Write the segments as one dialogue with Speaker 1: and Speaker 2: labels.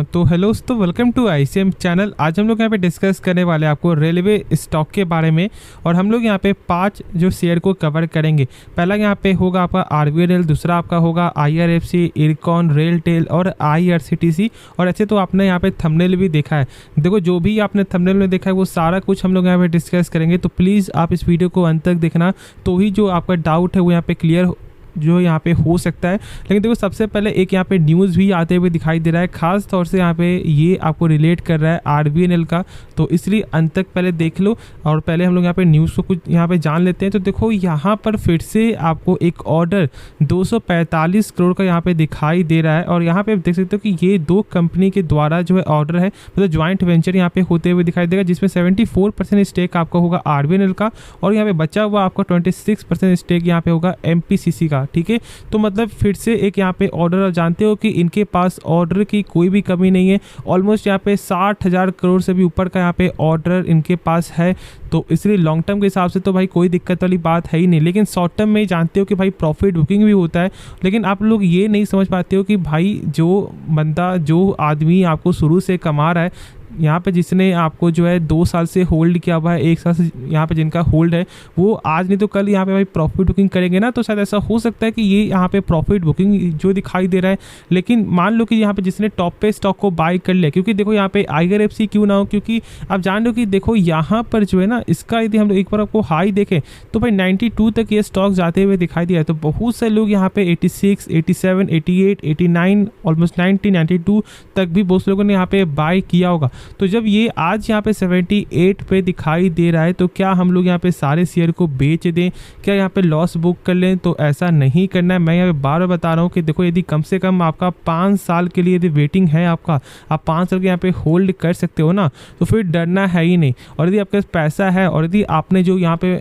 Speaker 1: तो हेलो दोस्तों, welcome to ICM channel. आज हम लोग यहाँ पे डिस्कस करने वाले हैं आपको रेलवे स्टॉक के बारे में। और हम लोग यहाँ पे 5 जो शेयर को कवर करेंगे। पहला यहाँ पे होगा आपका आरबीएनएल, दूसरा आपका होगा आईआरएफसी, इरकॉन, रेलटेल और आईआरसीटीसी। और ऐसे तो आपने यहाँ पे थंबनेल भी देखा है। देखो, जो भी आपने थंबनेल में देखा है वो सारा कुछ हम लोग यहाँ पे डिस्कस करेंगे। तो प्लीज़ आप इस वीडियो को अंत तक देखना, तो ही जो आपका डाउट है वो यहाँ पे क्लियर जो यहाँ पे हो सकता है। लेकिन देखो, सबसे पहले एक यहाँ पे न्यूज़ भी आते हुए दिखाई दे रहा है, खास तौर से यहाँ पे ये आपको रिलेट कर रहा है आरबीएनएल का। तो इसलिए अंत तक पहले देख लो और पहले हम लोग यहाँ पे न्यूज़ को कुछ यहाँ पे जान लेते हैं। तो देखो, यहाँ पर फिर से आपको एक ऑर्डर 245 करोड़ का यहाँ पे दिखाई दे रहा है। और यहाँ पे देख सकते हो कि ये 2 कंपनी के द्वारा जो है ऑर्डर है, मतलब ज्वाइंट वेंचर यहाँ पे होते हुए दिखाई देगा, जिसमें 74% स्टेक आपका होगा आरबीएनएल का और यहाँ पे बचा हुआ आपका 26% स्टेक यहाँ पे होगा एमपीसीसी का। ठीक है, तो मतलब फिर से एक यहाँ पे ऑर्डर, जानते हो कि इनके पास ऑर्डर की कोई भी कमी नहीं है। ऑलमोस्ट यहाँ पे 60,000 करोड़ से भी ऊपर का यहाँ पे ऑर्डर इनके पास है। तो इसलिए लॉन्ग टर्म के हिसाब से तो भाई कोई दिक्कत वाली बात है ही नहीं। लेकिन शॉर्ट टर्म में जानते हो कि भाई प्रॉफिट बुकिंग भी होता है। लेकिन आप लोग ये नहीं समझ पाते हो कि भाई जो बंदा, जो आदमी आपको शुरू से कमा रहा है, यहाँ पे जिसने आपको जो है 2 साल से होल्ड किया हुआ है, 1 साल से यहाँ पे जिनका होल्ड है, वो आज नहीं तो कल यहाँ पे भाई प्रॉफिट बुकिंग करेंगे ना। तो शायद ऐसा हो सकता है कि ये यहाँ पे प्रॉफिट बुकिंग जो दिखाई दे रहा है। लेकिन मान लो कि यहाँ पे जिसने टॉप पे स्टॉक को बाय कर लिया, क्योंकि देखो यहाँ पे आईआरएफसी क्यों ना हो, क्योंकि आप जान लो कि देखो यहाँ पर जो है ना, इसका यदि हम लोग एक बार आपको हाई देखें तो भाई 92 तक ये स्टॉक जाते हुए दिखाई दिया है। तो बहुत से लोग यहाँ पे 86, 87, 88, 89, ऑलमोस्ट 90, 92 तक भी बहुत लोगों ने यहाँ पे बाय किया होगा। तो जब ये आज यहाँ पे 78 पे दिखाई दे रहा है, तो क्या हम लोग यहाँ पे सारे शेयर को बेच दें, क्या यहाँ पे लॉस बुक कर लें? तो ऐसा नहीं करना है। मैं यहाँ पे बार बार बता रहा हूँ कि देखो, यदि कम से कम आपका 5 साल के लिए यदि वेटिंग है आपका, आप 5 साल के यहाँ पे होल्ड कर सकते हो ना, तो फिर डरना है ही नहीं। और यदि आपके पास पैसा है और यदि आपने जो यहाँ पे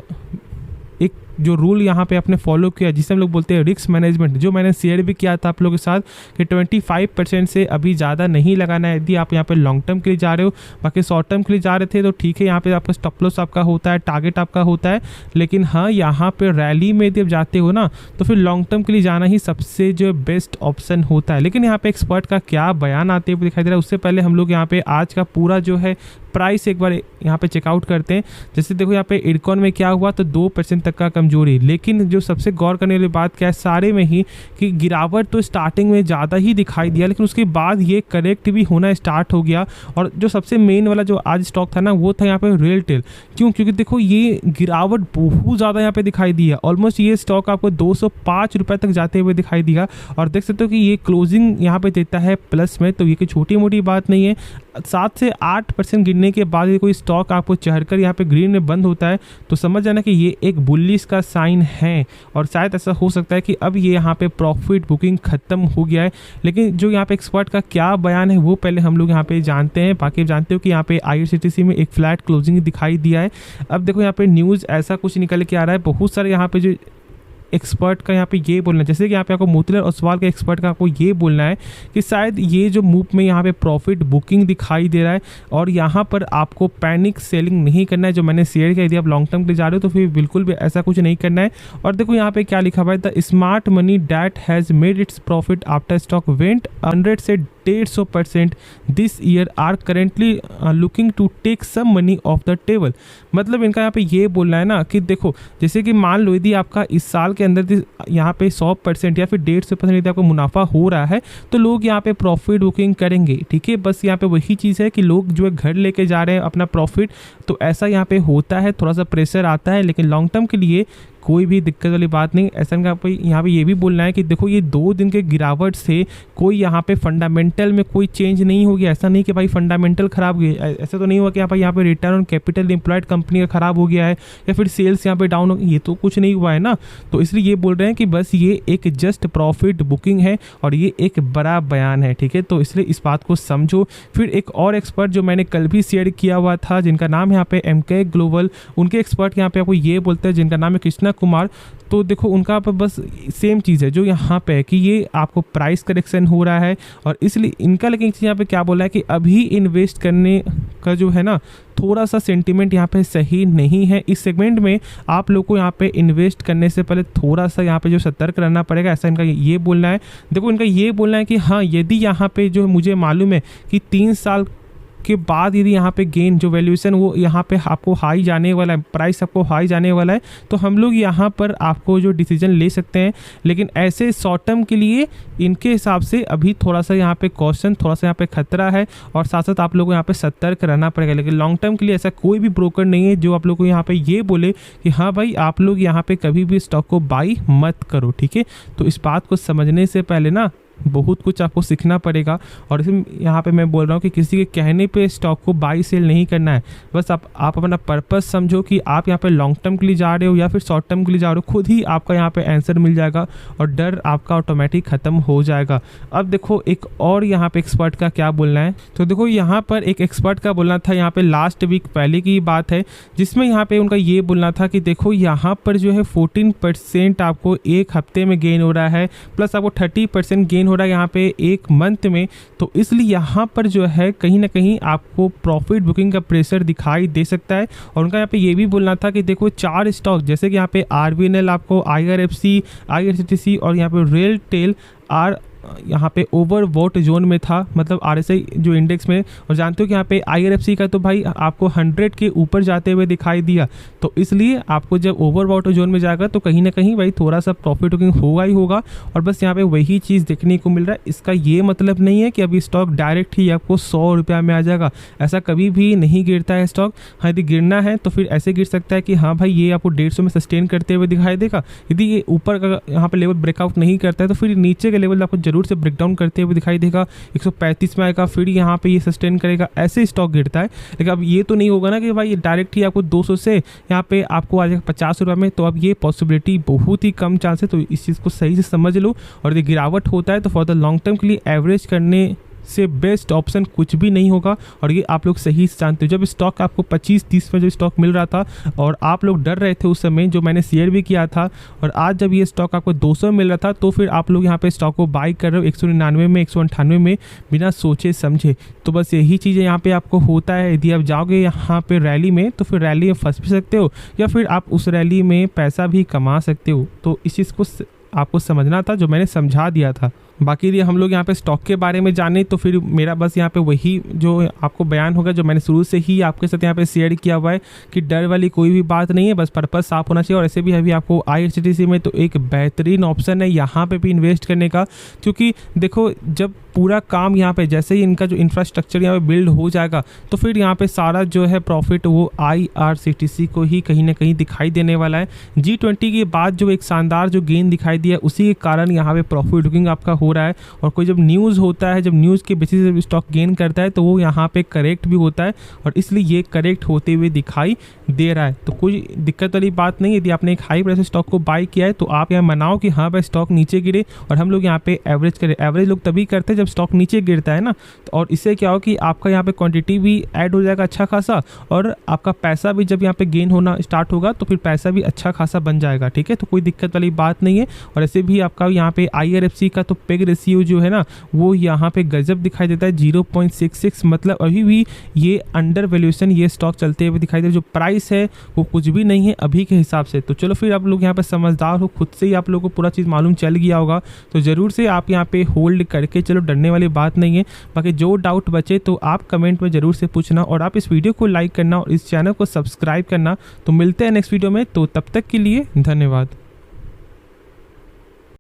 Speaker 1: एक जो रूल यहाँ पे आपने फॉलो किया, जिसे हम लोग बोलते हैं रिस्क मैनेजमेंट, जो मैंने शेयर भी किया था आप लोगों के साथ कि 25% से अभी ज़्यादा नहीं लगाना है यदि आप यहाँ पे लॉन्ग टर्म के लिए जा रहे हो। बाकी शॉर्ट टर्म के लिए जा रहे थे तो ठीक है, यहाँ पे आपका स्टॉप लॉस आपका होता है, टारगेट आपका होता है। लेकिन हाँ, यहाँ पे रैली में यदि आप जाते हो ना, तो फिर लॉन्ग टर्म के लिए जाना ही सबसे जो बेस्ट ऑप्शन होता है। लेकिन यहाँ पे एक्सपर्ट का क्या बयान आते हुए दिखाई दे रहा है, उससे पहले हम लोग यहाँ पे आज का पूरा जो है प्राइस एक बार यहाँ पे चेकआउट करते हैं। जैसे देखो, यहाँ पे इरकॉन में क्या हुआ, तो 2% तक का कमजोरी। लेकिन जो सबसे गौर करने वाली बात क्या है सारे में ही, कि गिरावट तो स्टार्टिंग में ज़्यादा ही दिखाई दिया, लेकिन उसके बाद ये करेक्ट भी होना स्टार्ट हो गया। और जो सबसे मेन वाला जो आज स्टॉक था ना, वो था यहाँ पे रेलटेल। क्यों? क्योंकि देखो, ये गिरावट बहुत ज़्यादा यहाँ पे दिखाई दी है। ऑलमोस्ट ये स्टॉक आपको 205 रुपये तक जाते हुए दिखाई दिया। और देख सकते हो कि ये क्लोजिंग यहाँ पे देता है प्लस में, तो ये कोई छोटी मोटी बात नहीं है। 7 से 8% गिरने के बाद ये कोई स्टॉक आपको चढ़कर यहाँ पे ग्रीन में बंद होता है, तो समझ जाना कि ये एक बुलिश का साइन है। और शायद ऐसा हो सकता है कि अब ये यहाँ पे प्रॉफिट बुकिंग खत्म हो गया है। लेकिन जो यहाँ पे एक्सपर्ट का क्या बयान है वो पहले हम लोग यहाँ पे जानते हैं। बाकी जानते हो कि यहाँ पे आईआरसीटीसी में एक फ्लैट क्लोजिंग दिखाई दिया है। अब देखो, यहाँ पे न्यूज़ ऐसा कुछ निकल के आ रहा है, बहुत सारे यहाँ पे जो एक्सपर्ट का यहाँ पे ये बोलना है, जैसे कि यहाँ पे आपको मोतीलाल ओसवाल के एक्सपर्ट का आपको ये बोलना है कि शायद ये जो मूव में यहाँ पे प्रॉफिट बुकिंग दिखाई दे रहा है और यहाँ पर आपको पैनिक सेलिंग नहीं करना है। जो मैंने शेयर किया, यदि आप लॉन्ग टर्म के लिए जा रहे हो तो फिर बिल्कुल भी ऐसा कुछ नहीं करना है। और देखो यहाँ पे क्या लिखा हुआ है, the smart money that has made its profit after stock went 100 से 150% this year are currently looking to take some money off the table. मतलब इनका यहाँ पे ये बोलना है ना कि देखो, जैसे कि मान लो यदि आपका इस साल के अंदर यहाँ पे 100% या फिर 150% यदि आपको मुनाफा हो रहा है, तो लोग यहाँ पे प्रॉफिट बुकिंग करेंगे। ठीक है, बस यहाँ पे वही चीज़ है कि लोग जो है घर लेके जा रहे हैं अपना प्रॉफिट, तो ऐसा यहाँ पे होता है, थोड़ा सा प्रेशर आता है। लेकिन लॉन्ग टर्म के लिए कोई भी दिक्कत वाली बात नहीं। ऐसा यहाँ पे ये भी बोलना है कि देखो, ये 2 दिन के गिरावट से कोई यहाँ पे फंडामेंटल में कोई चेंज नहीं हो गया। ऐसा नहीं कि भाई फंडामेंटल खराब हो गया, ऐसा तो नहीं हुआ कि यहाँ पे return on capital employed company का खराब हो गया है या फिर सेल्स यहाँ पे डाउन हो गई, ये तो कुछ नहीं हुआ है ना। तो इसलिए ये बोल रहे हैं कि बस ये एक जस्ट प्रॉफिट बुकिंग है और ये एक बड़ा बयान है। ठीक है, तो इसलिए इस बात को समझो। फिर एक और एक्सपर्ट जो मैंने कल भी शेयर किया हुआ था, जिनका नाम है यहाँ पे एमके ग्लोबल, उनके एक्सपर्ट यहाँ पे आपको ये बोलते हैं, जिनका नाम है कृष्णा कुमार। तो देखो, उनका बस सेम चीज़ है जो यहाँ पे है कि ये आपको प्राइस करेक्शन हो रहा है और इसलिए इनका, लेकिन यहाँ पे क्या बोला है कि अभी इन्वेस्ट करने का जो है ना थोड़ा सा सेंटीमेंट यहाँ पे सही नहीं है। इस सेगमेंट में आप लोग को यहाँ पे इन्वेस्ट करने से पहले थोड़ा सा यहाँ पे जो सतर्क रहना पड़ेगा, ऐसा इनका ये बोलना है। देखो इनका ये बोलना है कि हाँ, यदि यहाँ पे जो मुझे मालूम है कि 3 साल के बाद यदि यहाँ पे गेन जो वैल्यूएशन वो यहाँ पे आपको हाई जाने वाला है, प्राइस आपको हाई जाने वाला है, तो हम लोग यहाँ पर आपको जो डिसीजन ले सकते हैं। लेकिन ऐसे शॉर्ट टर्म के लिए इनके हिसाब से अभी थोड़ा सा यहाँ पे कॉशन, थोड़ा सा यहाँ पे खतरा है और साथ साथ आप लोगों को यहाँ पे सतर्क रहना पड़ेगा। लेकिन लॉन्ग टर्म के लिए ऐसा कोई भी ब्रोकर नहीं है जो आप लोग को यहाँ पे ये बोले कि हाँ भाई आप लोग यहाँ पे कभी भी स्टॉक को बाई मत करो, ठीक है। तो इस बात को समझने से पहले ना बहुत कुछ आपको सीखना पड़ेगा। और इसमें यहाँ पे मैं बोल रहा हूँ कि किसी के कहने पे स्टॉक को बाई सेल नहीं करना है। बस आप अपना पर्पस समझो कि आप यहाँ पे लॉन्ग टर्म के लिए जा रहे हो या फिर शॉर्ट टर्म के लिए जा रहे हो, खुद ही आपका यहाँ पे आंसर मिल जाएगा और डर आपका ऑटोमेटिक ख़त्म हो जाएगा। अब देखो एक और यहाँ पे एक्सपर्ट का क्या बोलना है। तो देखो यहाँ पर एक एक्सपर्ट का बोलना था, यहाँ पे लास्ट वीक पहले की बात है, जिसमें यहाँ पे उनका ये बोलना था कि देखो यहाँ पर जो है 14% आपको एक हफ्ते में गेन हो रहा है, प्लस आपको 30% गेन हो रहा है यहाँ पे एक मंथ में। तो इसलिए यहाँ पर जो है कहीं ना कहीं आपको प्रॉफिट बुकिंग का प्रेशर दिखाई दे सकता है। और उनका यहाँ पे ये भी बोलना था कि देखो 4 स्टॉक जैसे कि यहाँ पे RVNL, आपको IRFC, IRCTC और यहाँ पे रेलटेल आर यहाँ पे ओवरबॉट जोन में था, मतलब RSI जो इंडेक्स में। और जानते हो कि यहाँ पे IRFC का तो भाई आपको 100 के ऊपर जाते हुए दिखाई दिया। तो इसलिए आपको जब ओवरबॉट जोन में जाएगा तो कहीं ना कहीं भाई थोड़ा सा प्रॉफिट बुकिंग होगा ही होगा। और बस यहाँ पे वही चीज़ देखने को मिल रहा है। इसका ये मतलब नहीं है कि अभी स्टॉक डायरेक्ट ही आपको 100 रुपया में आ जाएगा, ऐसा कभी भी नहीं गिरता है स्टॉक। हाँ, यदि गिरना है तो फिर ऐसे गिर सकता है कि हाँ भाई ये आपको 150 में सस्टेन करते हुए दिखाई देगा। यदि ये ऊपर का यहाँ पे लेवल ब्रेकआउट नहीं करता है तो फिर नीचे के लेवल आपको जरूर से ब्रेकडाउन करते हुए दिखाई देगा, 135 में आएगा, फिर यहाँ पे ये सस्टेन करेगा, ऐसे स्टॉक गिरता है। लेकिन अब ये तो नहीं होगा ना कि भाई ये डायरेक्ट ही आपको 200 से यहाँ पे आपको आ जाएगा 50 रुपये में। तो अब ये पॉसिबिलिटी बहुत ही कम चांस है। तो इस चीज़ को सही से समझ लो। और यदि गिरावट होता है तो फॉर द लॉन्ग टर्म के लिए एवरेज करने से बेस्ट ऑप्शन कुछ भी नहीं होगा। और ये आप लोग सही जानते हो। जब स्टॉक आपको 25-30 में जो स्टॉक मिल रहा था और आप लोग डर रहे थे उस समय, जो मैंने शेयर भी किया था, और आज जब ये स्टॉक आपको 200 मिल रहा था तो फिर आप लोग यहाँ पे स्टॉक को बाई कर रहे हो 199 में, 198 में, बिना सोचे समझे। तो बस यही चीज़ें यहाँ पे आपको होता है। यदि आप जाओगे यहाँ पे रैली में तो फिर रैली में फंस भी सकते हो या फिर आप उस रैली में पैसा भी कमा सकते हो। तो इस चीज़ को आपको समझना था, जो मैंने समझा दिया था। बाकी यदि हम लोग यहाँ पे स्टॉक के बारे में जाने तो फिर मेरा बस यहाँ पे वही जो आपको बयान होगा जो मैंने शुरू से ही आपके साथ यहाँ पे शेयर किया हुआ है कि डर वाली कोई भी बात नहीं है, बस पर्पस साफ होना चाहिए। और ऐसे भी अभी आपको IRCTC में तो एक बेहतरीन ऑप्शन है यहाँ पे भी इन्वेस्ट करने का, क्योंकि देखो जब पूरा काम यहाँ पे जैसे ही इनका जो इंफ्रास्ट्रक्चर यहाँ पे बिल्ड हो जाएगा तो फिर यहाँ पे सारा जो है प्रॉफिट वो IRCTC को ही कहीं ना कहीं दिखाई देने वाला है। G20 के बाद जो एक शानदार जो गेन दिखाई दिया उसी के कारण यहाँ पे प्रॉफिट बुकिंग आपका हो रहा है। और कोई जब न्यूज़ होता है, जब न्यूज़ के बेसिस पे स्टॉक गेन करता है तो वो यहाँ पे करेक्ट भी होता है और इसलिए ये करेक्ट होते हुए दिखाई दे रहा है। तो कोई दिक्कत वाली बात नहीं। यदि आपने एक हाई प्राइस स्टॉक को बाई किया है तो आप यहाँ मनाओ कि हाँ भाई स्टॉक नीचे गिरे और हम लोग यहाँ पे एवरेज करें। एवरेज लोग तभी करते हैं जब स्टॉक नीचे गिरता है ना। और इससे क्या हो कि आपका यहाँ पे क्वांटिटी भी ऐड हो जाएगा अच्छा खासा, और आपका पैसा भी जब यहाँ पे गेन होना स्टार्ट होगा तो फिर पैसा भी अच्छा खासा बन जाएगा, ठीक है। तो कोई दिक्कत वाली बात नहीं है। और ऐसे भी आपका यहाँ पे IRFC का तो पेग रेशियो जो है ना वो यहाँ पे गजब दिखाई देता है 0.66, मतलब अभी भी ये अंडर वैल्यूएशन ये स्टॉक चलते हुए दिखाई दे रहा है। जो प्राइस है वो कुछ भी नहीं है अभी के हिसाब से। तो चलो फिर आप लोग यहाँ पे समझदार हो, खुद से ही आप लोगों को पूरा चीज़ मालूम चल गया होगा, तो ज़रूर से आप यहाँ पे होल्ड करके चलो, डरने वाली बात नहीं है। बाकी जो डाउट बचे तो आप कमेंट में ज़रूर से पूछना और आप इस वीडियो को लाइक करना और इस चैनल को सब्सक्राइब करना। तो मिलते हैं नेक्स्ट वीडियो में, तो तब तक के लिए धन्यवाद।